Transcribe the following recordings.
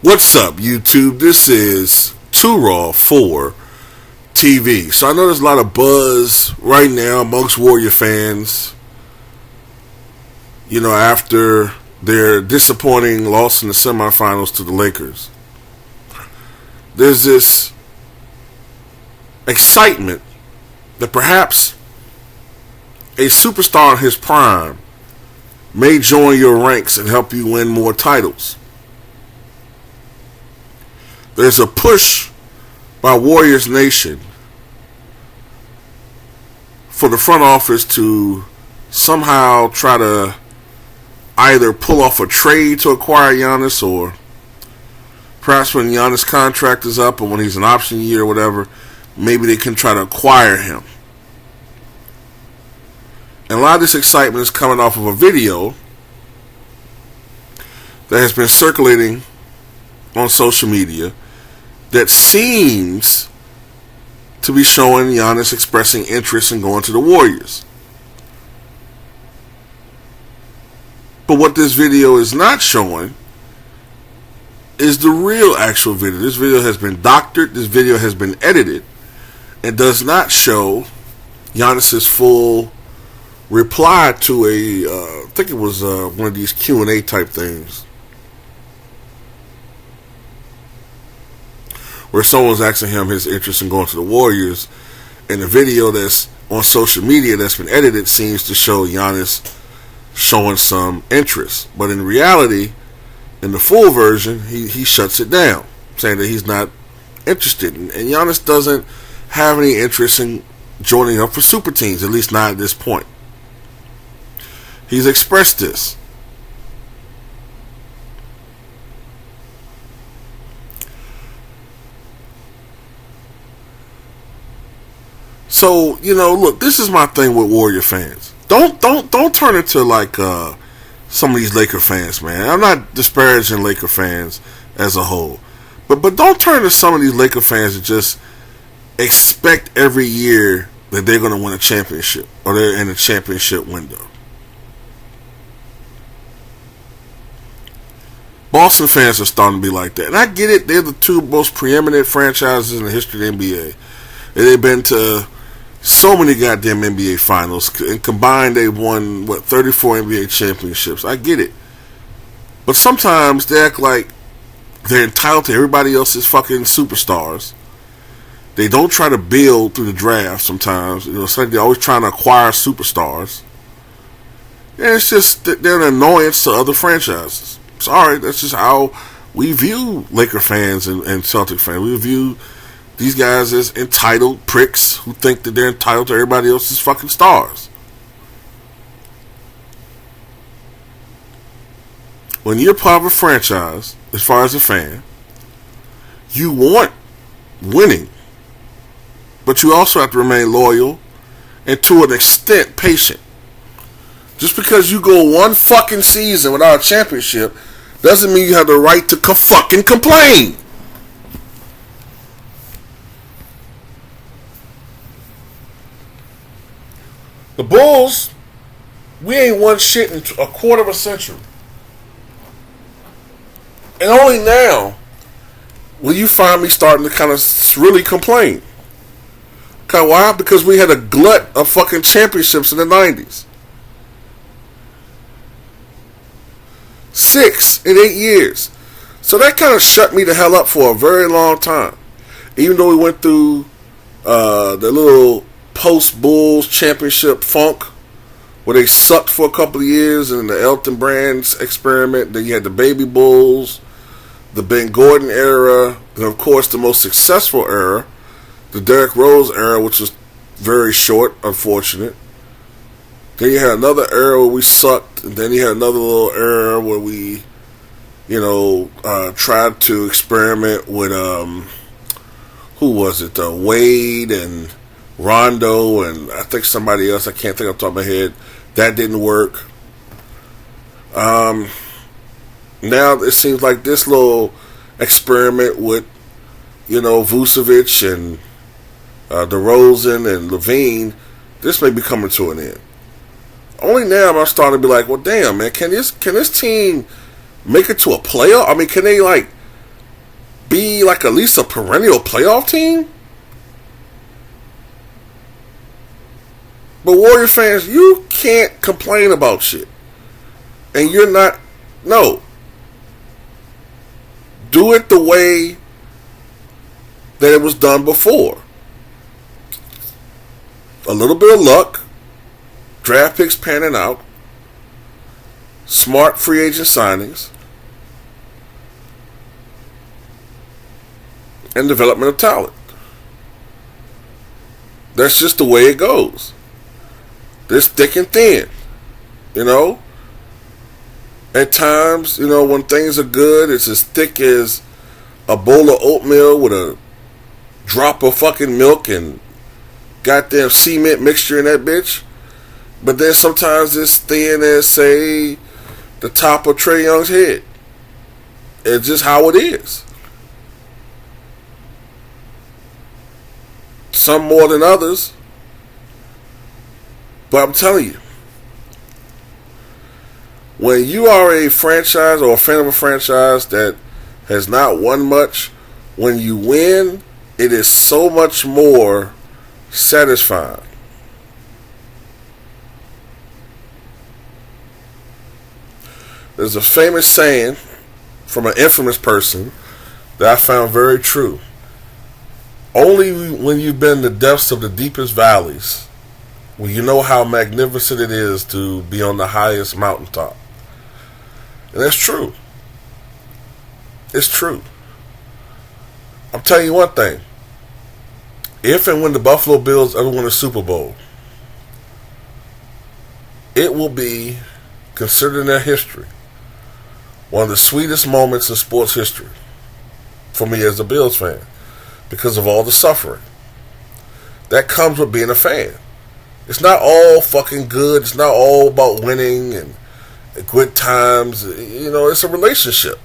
What's up, YouTube? This is Too Raw for TV. So I know there's a lot of buzz right now amongst Warrior fans, after their disappointing loss in the semifinals to the Lakers. There's this excitement that perhaps a superstar in his prime may join your ranks and help you win more titles. There's a push by Warriors Nation for the front office to somehow try to either pull off a trade to acquire Giannis, or perhaps when Giannis' contract is up or when he's an option year or whatever, maybe they can try to acquire him. And a lot of this excitement is coming off of a video that has been circulating on social media that seems to be showing Giannis expressing interest in going to the Warriors. But what this video is not showing is the real actual video. This video has been doctored, this video has been edited, and does not show Giannis's full reply to I think it was one of these Q&A type things, where someone was asking him his interest in going to the Warriors, and the video that's on social media that's been edited seems to show Giannis showing some interest. But in reality, in the full version, he shuts it down, saying that he's not interested. And Giannis doesn't have any interest in joining up for super teams, at least not at this point. He's expressed this. So, look, this is my thing with Warrior fans. Don't turn into like some of these Laker fans, man. I'm not disparaging Laker fans as a whole, but don't turn to some of these Laker fans that just expect every year that they're going to win a championship or they're in a championship window. Boston fans are starting to be like that, and I get it. They're the two most preeminent franchises in the history of the NBA, and they've been to so many goddamn NBA finals, and combined they won 34 NBA championships. I get it, but sometimes they act like they're entitled to everybody else's fucking superstars. They don't try to build through the draft. Sometimes, it's like they're always trying to acquire superstars, and it's just they're an annoyance to other franchises. Sorry, that's just how we view Laker fans and Celtic fans. We view these guys as entitled pricks who think that they're entitled to everybody else's fucking stars. When you're part of a franchise, as far as a fan, you want winning, but you also have to remain loyal and to an extent patient. Just because you go one fucking season without a championship doesn't mean you have the right to fucking complain. The Bulls, we ain't won shit in a quarter of a century. And only now will you find me starting to kind of really complain. Okay, why? Because we had a glut of fucking championships in the 90s. 6 in 8 years. So that kind of shut me the hell up for a very long time. Even though we went through the little post-Bulls championship funk where they sucked for a couple of years, and the Elton Brand's experiment. Then you had the Baby Bulls, the Ben Gordon era, and of course the most successful era, the Derrick Rose era, which was very short, unfortunate. Then you had another era where we sucked, and then you had another little era where we, tried to experiment with, who was it, Wade and Rondo, and I think somebody else, I can't think off the top of my head. That didn't work. Now it seems like this little experiment with, Vucevic and DeRozan and Levine, this may be coming to an end. Only now I'm starting to be like, well, damn, man, can this team make it to a playoff? I mean, can they be like at least a perennial playoff team. But Warrior fans, you can't complain about shit. And you're not, no. Do it the way that it was done before. A little bit of luck, draft picks panning out, smart free agent signings, and development of talent. That's just the way it goes. There's thick and thin, you know. At times, you know, when things are good, it's as thick as a bowl of oatmeal with a drop of fucking milk and goddamn cement mixture in that bitch. But then sometimes it's thin as, say, the top of Trae Young's head. It's just how it is. Some more than others. But I'm telling you, when you are a franchise or a fan of a franchise that has not won much, when you win, it is so much more satisfying. There's a famous saying from an infamous person that I found very true. Only when you've been in the depths of the deepest valleys will you know how magnificent it is to be on the highest mountaintop. And that's true. It's true. I'm telling you one thing. If and when the Buffalo Bills ever win a Super Bowl, it will be, considered in their history, one of the sweetest moments in sports history for me as a Bills fan, because of all the suffering that comes with being a fan. It's not all fucking good. It's not all about winning and good times. You know, it's a relationship.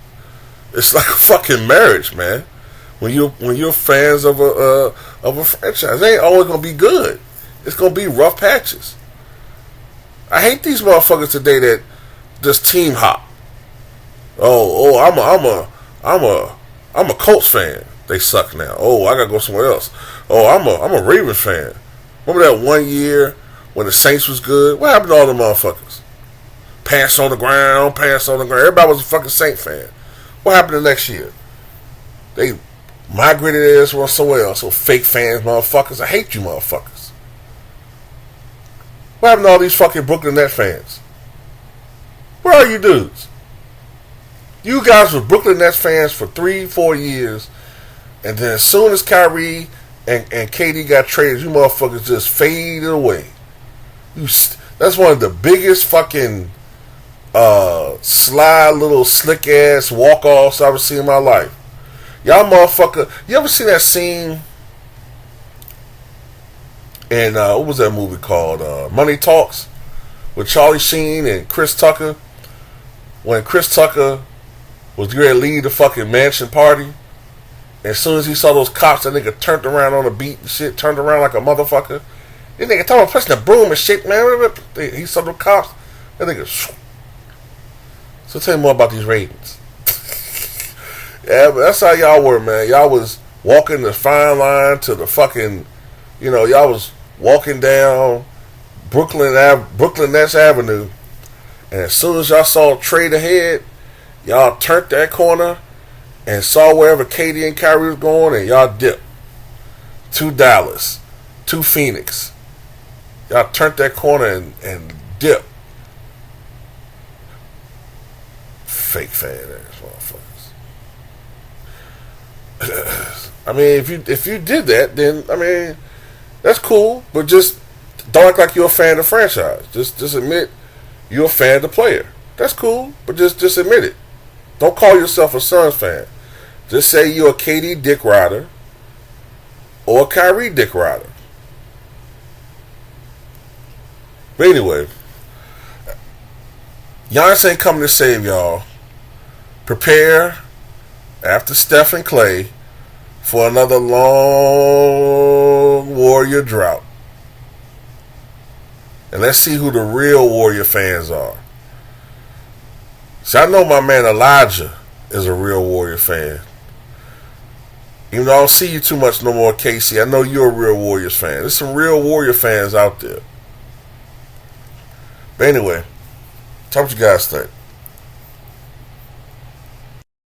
It's like a fucking marriage, man. When you're fans of a franchise, it ain't always gonna be good. It's gonna be rough patches. I hate these motherfuckers today that just team hop. I'm a Colts fan. They suck now. Oh, I gotta go somewhere else. Oh, I'm a Ravens fan. Remember that one year when the Saints was good? What happened to all the motherfuckers? Pants on the ground. Everybody was a fucking Saint fan. What happened the next year? They migrated theirs from somewhere else. So fake fans, motherfuckers. I hate you motherfuckers. What happened to all these fucking Brooklyn Nets fans? Where are you dudes? You guys were Brooklyn Nets fans for 3-4 years, and then as soon as Kyrie and KD got traded, you motherfuckers just faded away. That's one of the biggest fucking sly little slick ass walk offs I've ever seen in my life. Y'all motherfucker, you ever seen that scene in what was that movie called? Money Talks, with Charlie Sheen and Chris Tucker, when Chris Tucker was going to lead the fucking mansion party. And as soon as he saw those cops, that nigga turned around on the beat and shit, turned around like a motherfucker. That nigga talking about pressing the broom and shit, man. He saw the cops. That nigga. So tell me more about these ratings. Yeah, but that's how y'all were, man. Y'all was walking the fine line to the fucking, you know, y'all was walking down Brooklyn Nets Avenue. And as soon as y'all saw a trade ahead, y'all turned that corner and saw wherever KD and Kyrie was going, and y'all dipped to Dallas, to Phoenix. Y'all turned that corner and dipped. Fake fan ass motherfuckers. I mean, if you did that, then I mean, that's cool. But just don't act like you're a fan of the franchise. Just admit you're a fan of the player. That's cool, but just admit it. Don't call yourself a Suns fan. Just say you're a KD dick rider or a Kyrie dick rider. But anyway, Giannis ain't coming to save y'all. Prepare after Steph and Clay for another long Warrior drought. And let's see who the real Warrior fans are. See, I know my man Elijah is a real Warrior fan. Even though I don't see you too much no more, Casey, I know you're a real Warriors fan. There's some real Warrior fans out there. But anyway, talk what you guys think.